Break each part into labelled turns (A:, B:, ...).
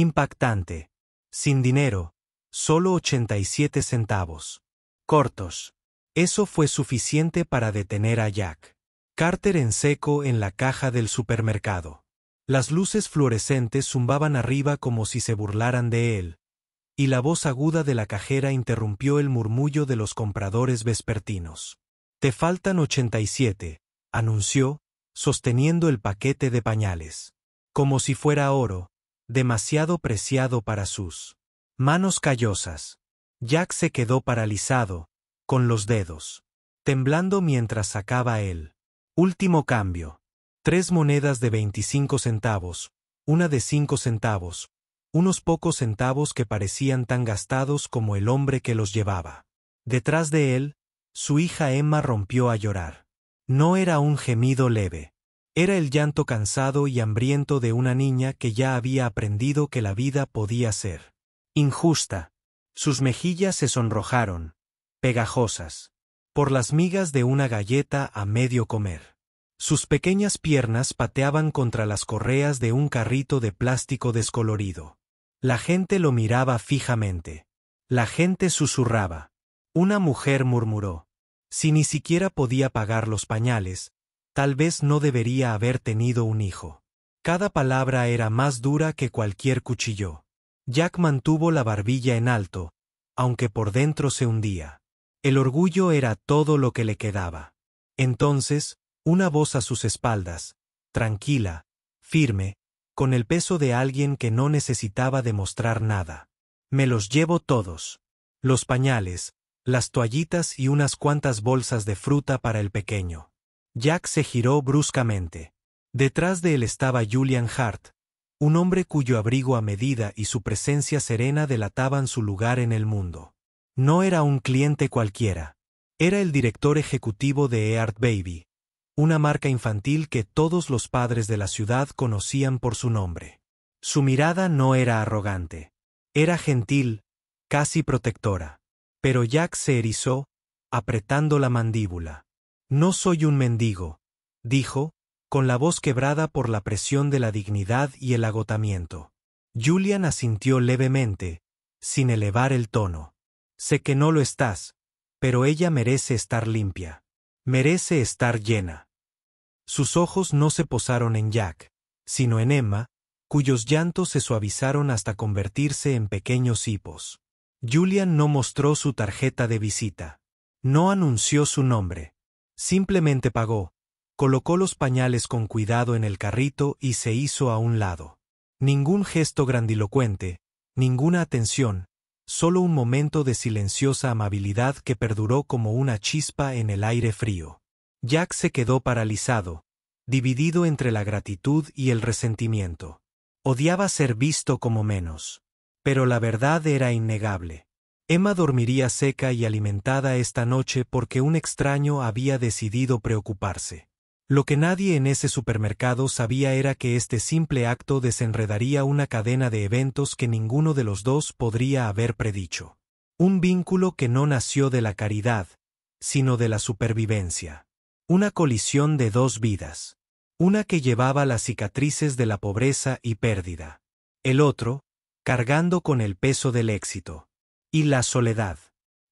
A: Impactante. Sin dinero. Solo 87 centavos. Cortos. Eso fue suficiente para detener a Jack Carter en seco en la caja del supermercado. Las luces fluorescentes zumbaban arriba como si se burlaran de él, y la voz aguda de la cajera interrumpió el murmullo de los compradores vespertinos. «Te faltan 87», anunció, sosteniendo el paquete de pañales. Como si fuera oro, demasiado preciado para sus manos callosas. Jack se quedó paralizado, con los dedos temblando mientras sacaba el último cambio. 3 monedas de 25 centavos, una de 5 centavos, unos pocos centavos que parecían tan gastados como el hombre que los llevaba. Detrás de él, su hija Emma rompió a llorar. No era un gemido leve. Era el llanto cansado y hambriento de una niña que ya había aprendido que la vida podía ser injusta. Sus mejillas se sonrojaron, pegajosas, por las migas de una galleta a medio comer. Sus pequeñas piernas pateaban contra las correas de un carrito de plástico descolorido. La gente lo miraba fijamente. La gente susurraba. Una mujer murmuró: si ni siquiera podía pagar los pañales, tal vez no debería haber tenido un hijo. Cada palabra era más dura que cualquier cuchillo. Jack mantuvo la barbilla en alto, aunque por dentro se hundía. El orgullo era todo lo que le quedaba. Entonces, una voz a sus espaldas, tranquila, firme, con el peso de alguien que no necesitaba demostrar nada. Me los llevo todos. Los pañales, las toallitas y unas cuantas bolsas de fruta para el pequeño. Jack se giró bruscamente. Detrás de él estaba Julian Hart, un hombre cuyo abrigo a medida y su presencia serena delataban su lugar en el mundo. No era un cliente cualquiera. Era el director ejecutivo de Earth Baby, una marca infantil que todos los padres de la ciudad conocían por su nombre. Su mirada no era arrogante. Era gentil, casi protectora. Pero Jack se erizó, apretando la mandíbula. «No soy un mendigo», dijo, con la voz quebrada por la presión de la dignidad y el agotamiento. Julian asintió levemente, sin elevar el tono. «Sé que no lo estás, pero ella merece estar limpia. Merece estar llena». Sus ojos no se posaron en Jack, sino en Emma, cuyos llantos se suavizaron hasta convertirse en pequeños hipos. Julian no mostró su tarjeta de visita. No anunció su nombre. Simplemente pagó, colocó los pañales con cuidado en el carrito y se hizo a un lado. Ningún gesto grandilocuente, ninguna atención, solo un momento de silenciosa amabilidad que perduró como una chispa en el aire frío. Jack se quedó paralizado, dividido entre la gratitud y el resentimiento. Odiaba ser visto como menos. Pero la verdad era innegable. Emma dormiría seca y alimentada esta noche porque un extraño había decidido preocuparse. Lo que nadie en ese supermercado sabía era que este simple acto desenredaría una cadena de eventos que ninguno de los dos podría haber predicho. Un vínculo que no nació de la caridad, sino de la supervivencia. Una colisión de 2 vidas. Una que llevaba las cicatrices de la pobreza y pérdida. El otro, cargando con el peso del éxito. Y la soledad.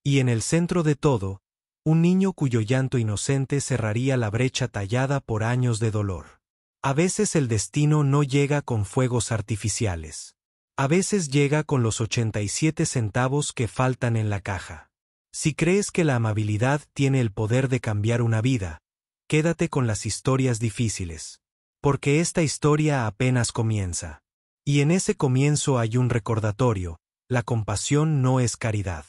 A: Y en el centro de todo, un niño cuyo llanto inocente cerraría la brecha tallada por años de dolor. A veces el destino no llega con fuegos artificiales. A veces llega con los 87 centavos que faltan en la caja. Si crees que la amabilidad tiene el poder de cambiar una vida, quédate con las historias difíciles. Porque esta historia apenas comienza. Y en ese comienzo hay un recordatorio: la compasión no es caridad.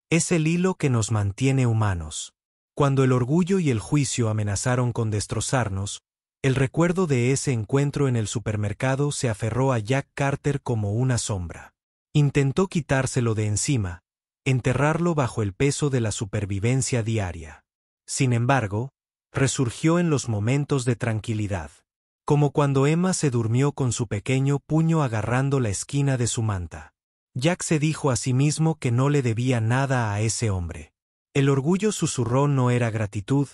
A: Es el hilo que nos mantiene humanos. Cuando el orgullo y el juicio amenazaron con destrozarnos, el recuerdo de ese encuentro en el supermercado se aferró a Jack Carter como una sombra. Intentó quitárselo de encima, enterrarlo bajo el peso de la supervivencia diaria. Sin embargo, resurgió en los momentos de tranquilidad. Como cuando Emma se durmió con su pequeño puño agarrando la esquina de su manta. Jack se dijo a sí mismo que no le debía nada a ese hombre. El orgullo susurró no era gratitud,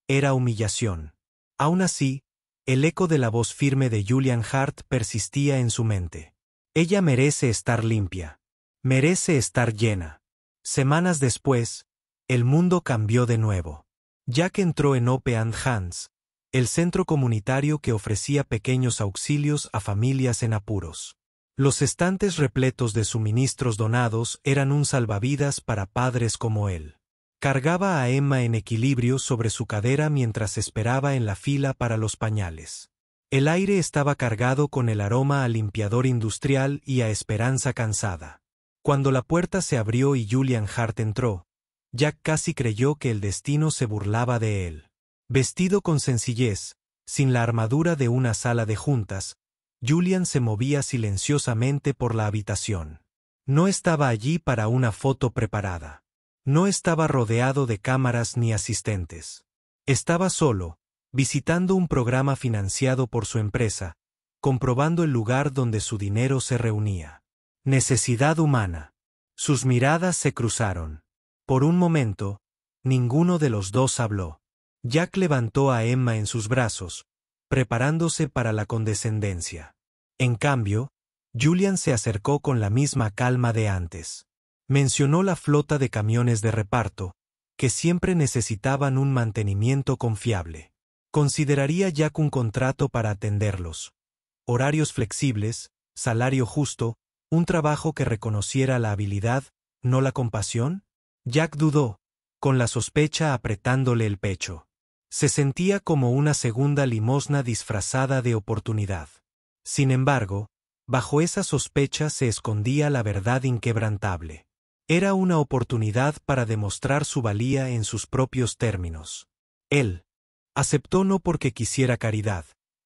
A: era humillación. Aún así, el eco de la voz firme de Julian Hart persistía en su mente. Ella merece estar limpia. Merece estar llena. Semanas después, el mundo cambió de nuevo. Jack entró en Open Hands, el centro comunitario que ofrecía pequeños auxilios a familias en apuros. Los estantes repletos de suministros donados eran un salvavidas para padres como él. Cargaba a Emma en equilibrio sobre su cadera mientras esperaba en la fila para los pañales. El aire estaba cargado con el aroma a limpiador industrial y a esperanza cansada. Cuando la puerta se abrió y Julian Hart entró, Jack casi creyó que el destino se burlaba de él. Vestido con sencillez, sin la armadura de una sala de juntas, Julian se movía silenciosamente por la habitación. No estaba allí para una foto preparada. No estaba rodeado de cámaras ni asistentes. Estaba solo, visitando un programa financiado por su empresa, comprobando el lugar donde su dinero se reunía. Necesidad humana. Sus miradas se cruzaron. Por un momento, ninguno de los dos habló. Jack levantó a Emma en sus brazos, preparándose para la condescendencia. En cambio, Julian se acercó con la misma calma de antes. Mencionó la flota de camiones de reparto, que siempre necesitaban un mantenimiento confiable. Consideraría Jack un contrato para atenderlos. Horarios flexibles, salario justo, un trabajo que reconociera la habilidad, no la compasión. Jack dudó, con la sospecha apretándole el pecho. Se sentía como una segunda limosna disfrazada de oportunidad. Sin embargo, bajo esa sospecha se escondía la verdad inquebrantable. Era una oportunidad para demostrar su valía en sus propios términos. Él aceptó no porque quisiera caridad,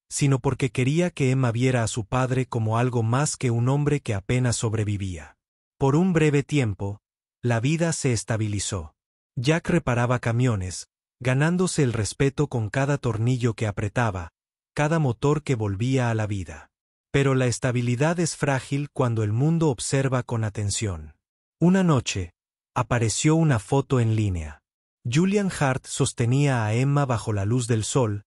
A: sino porque quería que Emma viera a su padre como algo más que un hombre que apenas sobrevivía. Por un breve tiempo, la vida se estabilizó. Jack reparaba camiones, ganándose el respeto con cada tornillo que apretaba, cada motor que volvía a la vida. Pero la estabilidad es frágil cuando el mundo observa con atención. Una noche, apareció una foto en línea. Julian Hart sostenía a Emma bajo la luz del sol,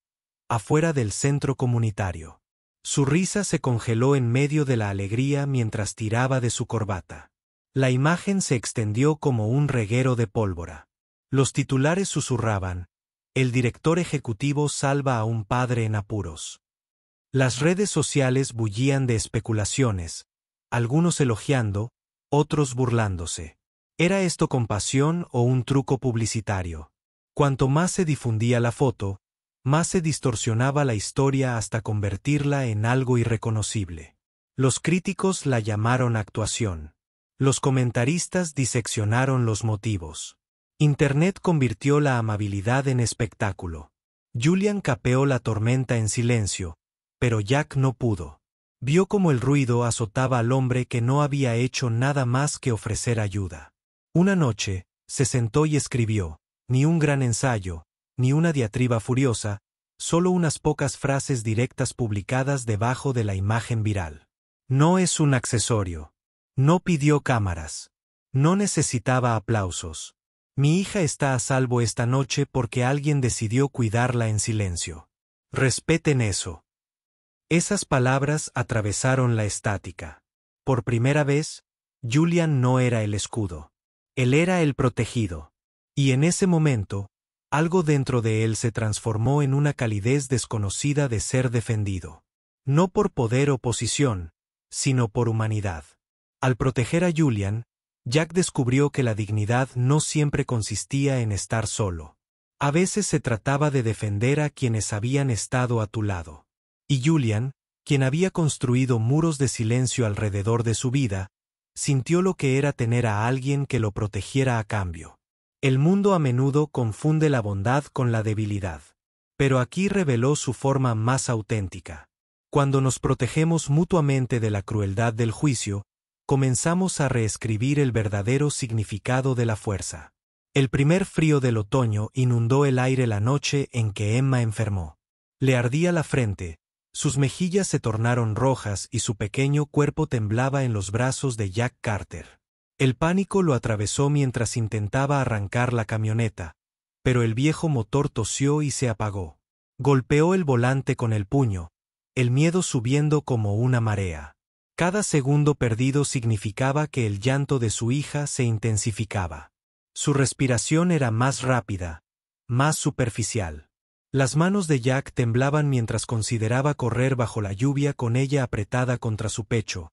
A: afuera del centro comunitario. Su risa se congeló en medio de la alegría mientras tiraba de su corbata. La imagen se extendió como un reguero de pólvora. Los titulares susurraban: el director ejecutivo salva a un padre en apuros. Las redes sociales bullían de especulaciones, algunos elogiando, otros burlándose. ¿Era esto compasión o un truco publicitario? Cuanto más se difundía la foto, más se distorsionaba la historia hasta convertirla en algo irreconocible. Los críticos la llamaron actuación. Los comentaristas diseccionaron los motivos. Internet convirtió la amabilidad en espectáculo. Julian capeó la tormenta en silencio, pero Jack no pudo. Vio cómo el ruido azotaba al hombre que no había hecho nada más que ofrecer ayuda. Una noche, se sentó y escribió, ni un gran ensayo, ni una diatriba furiosa, solo unas pocas frases directas publicadas debajo de la imagen viral. No es un accesorio. No pidió cámaras. No necesitaba aplausos. Mi hija está a salvo esta noche porque alguien decidió cuidarla en silencio. Respeten eso. Esas palabras atravesaron la estática. Por primera vez, Julian no era el escudo. Él era el protegido. Y en ese momento, algo dentro de él se transformó en una calidez desconocida de ser defendido. No por poder o posición, sino por humanidad. Al proteger a Julian, Jack descubrió que la dignidad no siempre consistía en estar solo. A veces se trataba de defender a quienes habían estado a tu lado. Y Julian, quien había construido muros de silencio alrededor de su vida, sintió lo que era tener a alguien que lo protegiera a cambio. El mundo a menudo confunde la bondad con la debilidad. Pero aquí reveló su forma más auténtica. Cuando nos protegemos mutuamente de la crueldad del juicio, comenzamos a reescribir el verdadero significado de la fuerza. El primer frío del otoño inundó el aire la noche en que Emma enfermó. Le ardía la frente, sus mejillas se tornaron rojas y su pequeño cuerpo temblaba en los brazos de Jack Carter. El pánico lo atravesó mientras intentaba arrancar la camioneta, pero el viejo motor tosió y se apagó. Golpeó el volante con el puño, el miedo subiendo como una marea. Cada segundo perdido significaba que el llanto de su hija se intensificaba. Su respiración era más rápida, más superficial. Las manos de Jack temblaban mientras consideraba correr bajo la lluvia con ella apretada contra su pecho,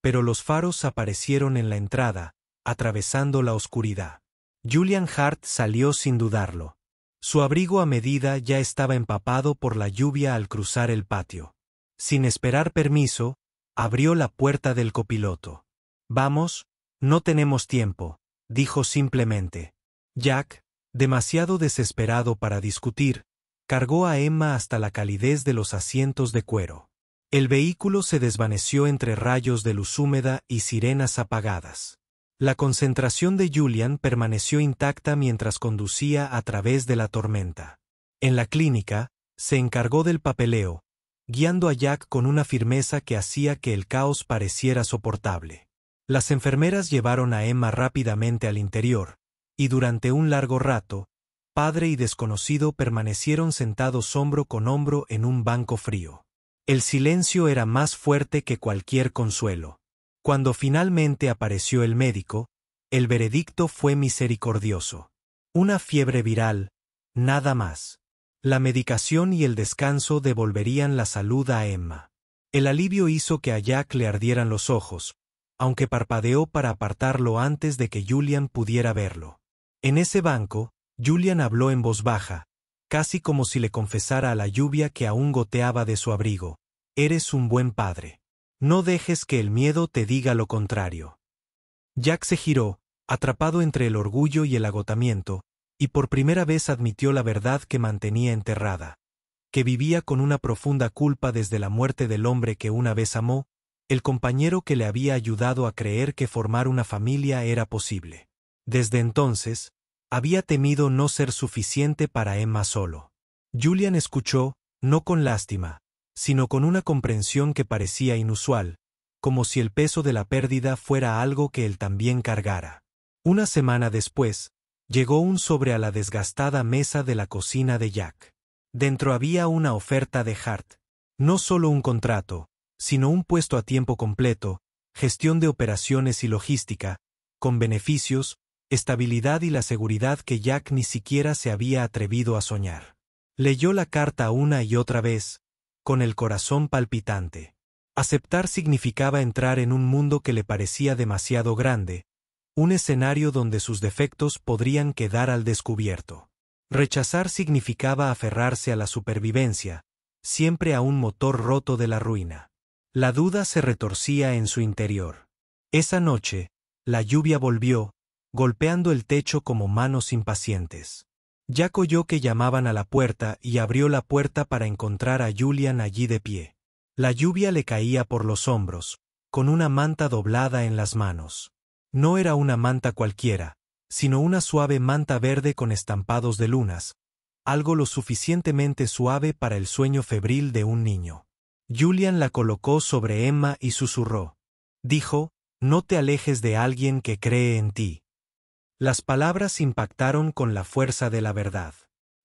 A: pero los faros aparecieron en la entrada, atravesando la oscuridad. Julian Hart salió sin dudarlo. Su abrigo a medida ya estaba empapado por la lluvia al cruzar el patio. Sin esperar permiso, abrió la puerta del copiloto. «Vamos, no tenemos tiempo», dijo simplemente. Jack, demasiado desesperado para discutir, cargó a Emma hasta la calidez de los asientos de cuero. El vehículo se desvaneció entre rayos de luz húmeda y sirenas apagadas. La concentración de Julian permaneció intacta mientras conducía a través de la tormenta. En la clínica, se encargó del papeleo, guiando a Jack con una firmeza que hacía que el caos pareciera soportable. Las enfermeras llevaron a Emma rápidamente al interior, y durante un largo rato, padre y desconocido permanecieron sentados hombro con hombro en un banco frío. El silencio era más fuerte que cualquier consuelo. Cuando finalmente apareció el médico, el veredicto fue misericordioso. Una fiebre viral, nada más. La medicación y el descanso devolverían la salud a Emma. El alivio hizo que a Jack le ardieran los ojos, aunque parpadeó para apartarlo antes de que Julian pudiera verlo. En ese banco, Julian habló en voz baja, casi como si le confesara a la lluvia que aún goteaba de su abrigo: «Eres un buen padre. No dejes que el miedo te diga lo contrario». Jack se giró, atrapado entre el orgullo y el agotamiento, y por primera vez admitió la verdad que mantenía enterrada, que vivía con una profunda culpa desde la muerte del hombre que una vez amó, el compañero que le había ayudado a creer que formar una familia era posible. Desde entonces, había temido no ser suficiente para Emma solo. Julian escuchó, no con lástima, sino con una comprensión que parecía inusual, como si el peso de la pérdida fuera algo que él también cargara. Una semana después, llegó un sobre a la desgastada mesa de la cocina de Jack. Dentro había una oferta de Hart. No solo un contrato, sino un puesto a tiempo completo, gestión de operaciones y logística, con beneficios, estabilidad y la seguridad que Jack ni siquiera se había atrevido a soñar. Leyó la carta una y otra vez, con el corazón palpitante. Aceptar significaba entrar en un mundo que le parecía demasiado grande, un escenario donde sus defectos podrían quedar al descubierto. Rechazar significaba aferrarse a la supervivencia, siempre a un motor roto de la ruina. La duda se retorcía en su interior. Esa noche, la lluvia volvió, golpeando el techo como manos impacientes. Jack oyó que llamaban a la puerta y abrió la puerta para encontrar a Julian allí de pie. La lluvia le caía por los hombros, con una manta doblada en las manos. No era una manta cualquiera, sino una suave manta verde con estampados de lunas, algo lo suficientemente suave para el sueño febril de un niño. Julian la colocó sobre Emma y susurró. Dijo: «No te alejes de alguien que cree en ti». Las palabras impactaron con la fuerza de la verdad.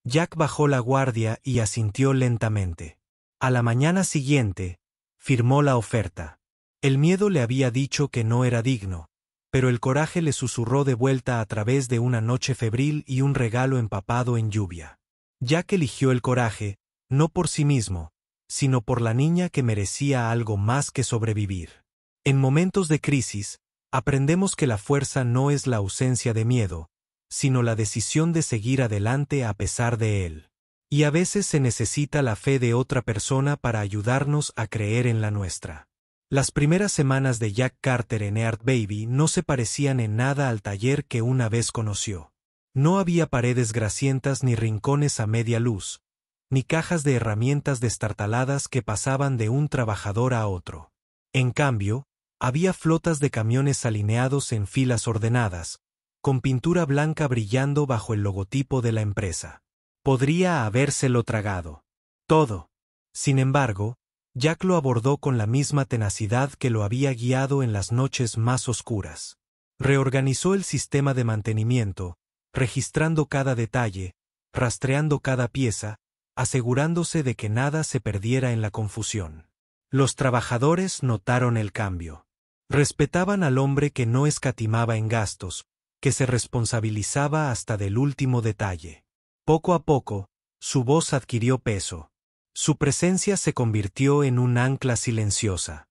A: Jack bajó la guardia y asintió lentamente. A la mañana siguiente, firmó la oferta. El miedo le había dicho que no era digno, pero el coraje le susurró de vuelta a través de una noche febril y un regalo empapado en lluvia. Jack eligió el coraje, no por sí mismo, sino por la niña que merecía algo más que sobrevivir. En momentos de crisis, aprendemos que la fuerza no es la ausencia de miedo, sino la decisión de seguir adelante a pesar de él. Y a veces se necesita la fe de otra persona para ayudarnos a creer en la nuestra. Las primeras semanas de Jack Carter en Earth Baby no se parecían en nada al taller que una vez conoció. No había paredes grasientas ni rincones a media luz, ni cajas de herramientas destartaladas que pasaban de un trabajador a otro. En cambio, había flotas de camiones alineados en filas ordenadas, con pintura blanca brillando bajo el logotipo de la empresa. Podría habérselo tragado. Todo. Sin embargo, Jack lo abordó con la misma tenacidad que lo había guiado en las noches más oscuras. Reorganizó el sistema de mantenimiento, registrando cada detalle, rastreando cada pieza, asegurándose de que nada se perdiera en la confusión. Los trabajadores notaron el cambio. Respetaban al hombre que no escatimaba en gastos, que se responsabilizaba hasta del último detalle. Poco a poco, su voz adquirió peso. Su presencia se convirtió en un ancla silenciosa.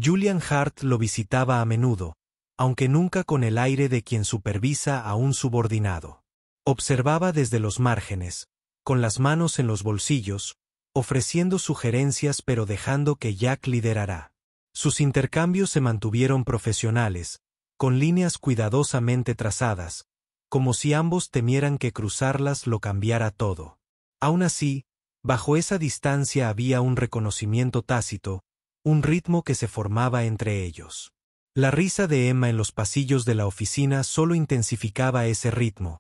A: Julian Hart lo visitaba a menudo, aunque nunca con el aire de quien supervisa a un subordinado. Observaba desde los márgenes, con las manos en los bolsillos, ofreciendo sugerencias pero dejando que Jack liderara. Sus intercambios se mantuvieron profesionales, con líneas cuidadosamente trazadas, como si ambos temieran que cruzarlas lo cambiara todo. Aún así, bajo esa distancia había un reconocimiento tácito, un ritmo que se formaba entre ellos. La risa de Emma en los pasillos de la oficina solo intensificaba ese ritmo,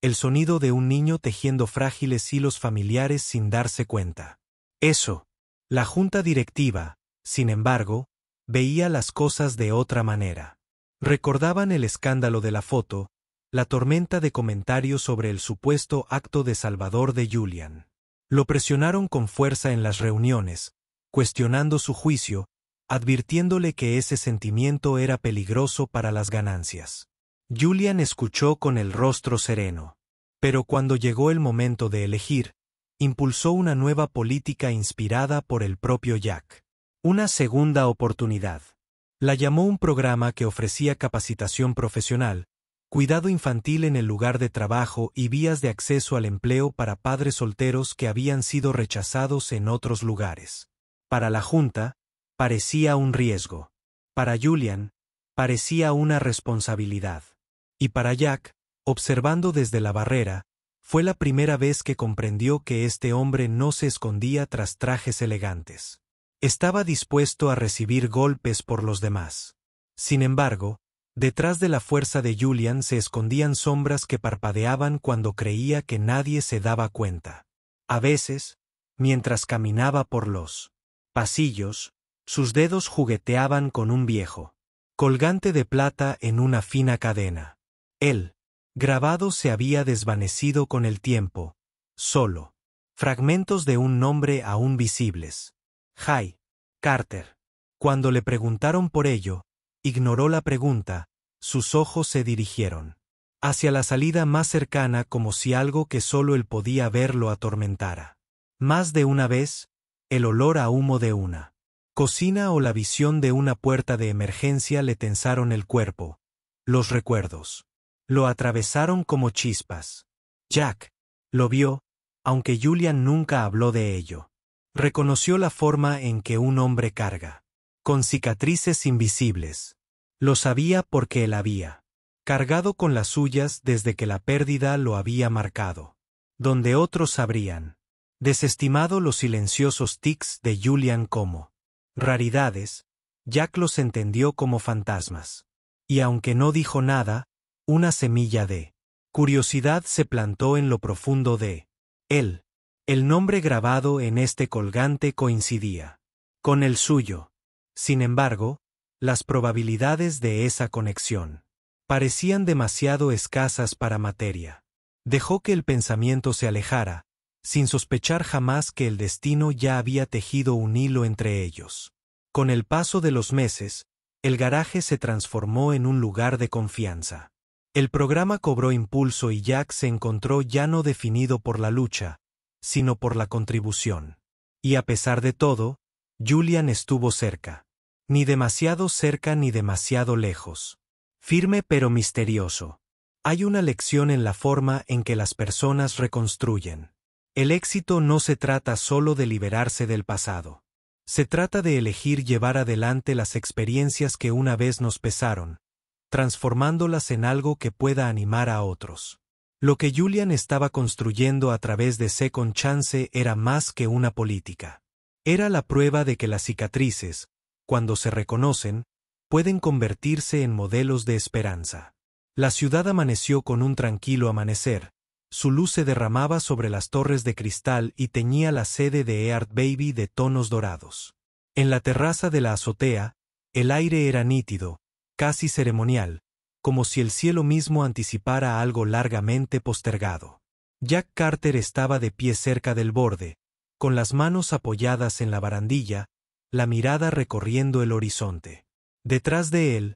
A: el sonido de un niño tejiendo frágiles hilos familiares sin darse cuenta. Eso. La junta directiva, sin embargo, veía las cosas de otra manera. Recordaban el escándalo de la foto, la tormenta de comentarios sobre el supuesto acto de salvador de Julian. Lo presionaron con fuerza en las reuniones, cuestionando su juicio, advirtiéndole que ese sentimiento era peligroso para las ganancias. Julian escuchó con el rostro sereno. Pero cuando llegó el momento de elegir, impulsó una nueva política inspirada por el propio Jack. Una segunda oportunidad. La llamó un programa que ofrecía capacitación profesional, cuidado infantil en el lugar de trabajo y vías de acceso al empleo para padres solteros que habían sido rechazados en otros lugares. Para la Junta, parecía un riesgo. Para Julian, parecía una responsabilidad. Y para Jack, observando desde la barrera, fue la primera vez que comprendió que este hombre no se escondía tras trajes elegantes. Estaba dispuesto a recibir golpes por los demás. Sin embargo, detrás de la fuerza de Julian se escondían sombras que parpadeaban cuando creía que nadie se daba cuenta. A veces, mientras caminaba por los pasillos, sus dedos jugueteaban con un viejo colgante de plata en una fina cadena. El grabado se había desvanecido con el tiempo, solo fragmentos de un nombre aún visibles. Jay Carter. Cuando le preguntaron por ello, ignoró la pregunta, sus ojos se dirigieron hacia la salida más cercana como si algo que solo él podía ver lo atormentara. Más de una vez, el olor a humo de una cocina o la visión de una puerta de emergencia le tensaron el cuerpo. Los recuerdos lo atravesaron como chispas. Jack lo vio, aunque Julian nunca habló de ello. Reconoció la forma en que un hombre carga, con cicatrices invisibles. Lo sabía porque él había cargado con las suyas desde que la pérdida lo había marcado. Donde otros sabrían desestimado los silenciosos tics de Julian como raridades, Jack los entendió como fantasmas. Y aunque no dijo nada, una semilla de curiosidad se plantó en lo profundo de él. El nombre grabado en este colgante coincidía con el suyo. Sin embargo, las probabilidades de esa conexión parecían demasiado escasas para materia. Dejó que el pensamiento se alejara, sin sospechar jamás que el destino ya había tejido un hilo entre ellos. Con el paso de los meses, el garaje se transformó en un lugar de confianza. El programa cobró impulso y Jack se encontró ya no definido por la lucha, sino por la contribución. Y a pesar de todo, Julian estuvo cerca. Ni demasiado cerca ni demasiado lejos. Firme pero misterioso. Hay una lección en la forma en que las personas reconstruyen. El éxito no se trata solo de liberarse del pasado. Se trata de elegir llevar adelante las experiencias que una vez nos pesaron, transformándolas en algo que pueda animar a otros. Lo que Julian estaba construyendo a través de Second Chance era más que una política. Era la prueba de que las cicatrices, cuando se reconocen, pueden convertirse en modelos de esperanza. La ciudad amaneció con un tranquilo amanecer. Su luz se derramaba sobre las torres de cristal y teñía la sede de Earth Baby de tonos dorados. En la terraza de la azotea, el aire era nítido, casi ceremonial, como si el cielo mismo anticipara algo largamente postergado. Jack Carter estaba de pie cerca del borde, con las manos apoyadas en la barandilla, la mirada recorriendo el horizonte. Detrás de él,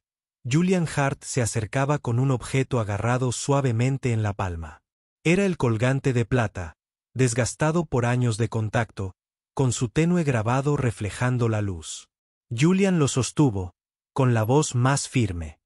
A: Julian Hart se acercaba con un objeto agarrado suavemente en la palma. Era el colgante de plata, desgastado por años de contacto, con su tenue grabado reflejando la luz. Julian lo sostuvo, con la voz más firme.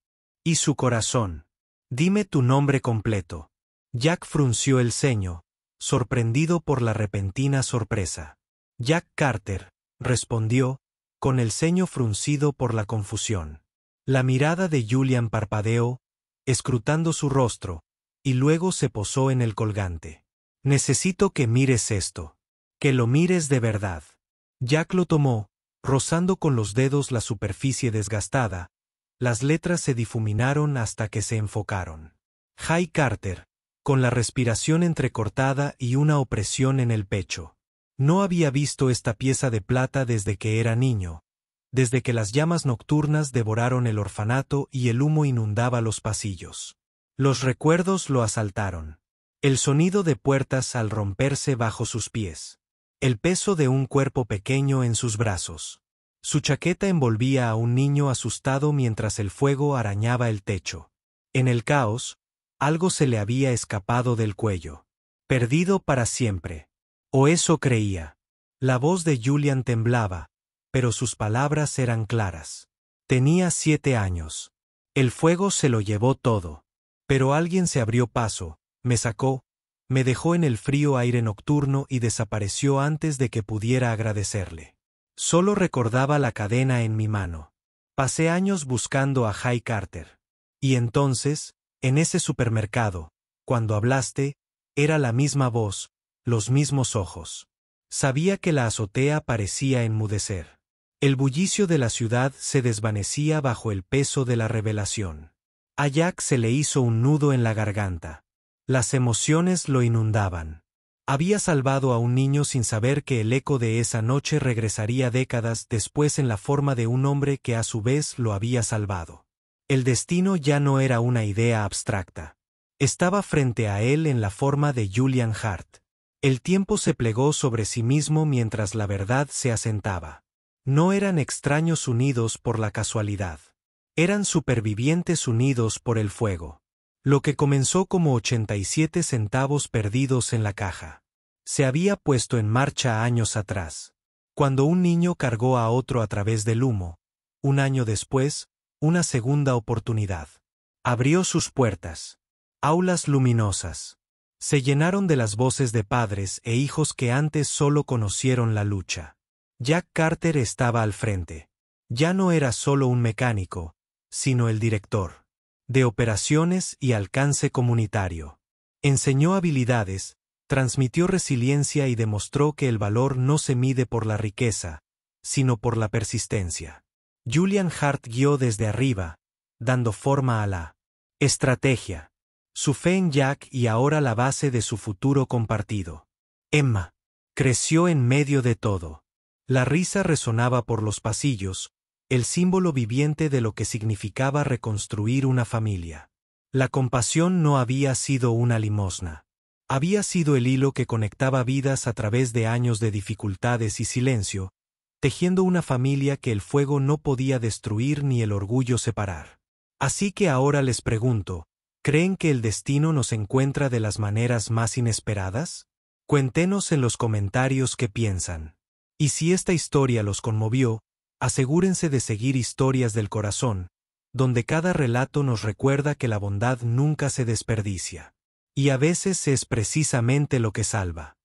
A: ¿Y su corazón? Dime tu nombre completo. Jack frunció el ceño, sorprendido por la repentina sorpresa. Jack Carter, respondió, con el ceño fruncido por la confusión. La mirada de Julian parpadeó, escrutando su rostro, y luego se posó en el colgante. Necesito que mires esto. Que lo mires de verdad. Jack lo tomó, rozando con los dedos la superficie desgastada. Las letras se difuminaron hasta que se enfocaron. Jay Carter, con la respiración entrecortada y una opresión en el pecho. No había visto esta pieza de plata desde que era niño, desde que las llamas nocturnas devoraron el orfanato y el humo inundaba los pasillos. Los recuerdos lo asaltaron. El sonido de puertas al romperse bajo sus pies. El peso de un cuerpo pequeño en sus brazos. Su chaqueta envolvía a un niño asustado mientras el fuego arañaba el techo. En el caos, algo se le había escapado del cuello. Perdido para siempre. O eso creía. La voz de Julian temblaba, pero sus palabras eran claras. Tenía 7 años. El fuego se lo llevó todo. Pero alguien se abrió paso, me sacó, me dejó en el frío aire nocturno y desapareció antes de que pudiera agradecerle. Solo recordaba la cadena en mi mano. Pasé años buscando a Jay Carter. Y entonces, en ese supermercado, cuando hablaste, era la misma voz, los mismos ojos. Sabía que la azotea parecía enmudecer. El bullicio de la ciudad se desvanecía bajo el peso de la revelación. A Jack se le hizo un nudo en la garganta. Las emociones lo inundaban. Había salvado a un niño sin saber que el eco de esa noche regresaría décadas después en la forma de un hombre que a su vez lo había salvado. El destino ya no era una idea abstracta. Estaba frente a él en la forma de Julian Hart. El tiempo se plegó sobre sí mismo mientras la verdad se asentaba. No eran extraños unidos por la casualidad. Eran supervivientes unidos por el fuego. Lo que comenzó como 87 centavos perdidos en la caja. Se había puesto en marcha años atrás. Cuando un niño cargó a otro a través del humo. Un año después, una segunda oportunidad. Abrió sus puertas. Aulas luminosas. Se llenaron de las voces de padres e hijos que antes solo conocieron la lucha. Jack Carter estaba al frente. Ya no era solo un mecánico, sino el director. De operaciones y alcance comunitario. Enseñó habilidades, transmitió resiliencia y demostró que el valor no se mide por la riqueza, sino por la persistencia. Julian Hart guió desde arriba, dando forma a la estrategia. Su fe en Jack y ahora la base de su futuro compartido. Emma creció en medio de todo. La risa resonaba por los pasillos, el símbolo viviente de lo que significaba reconstruir una familia. La compasión no había sido una limosna. Había sido el hilo que conectaba vidas a través de años de dificultades y silencio, tejiendo una familia que el fuego no podía destruir ni el orgullo separar. Así que ahora les pregunto, ¿creen que el destino nos encuentra de las maneras más inesperadas? Cuéntenos en los comentarios qué piensan. Y si esta historia los conmovió, asegúrense de seguir Historias del Corazón, donde cada relato nos recuerda que la bondad nunca se desperdicia. Y a veces es precisamente lo que salva.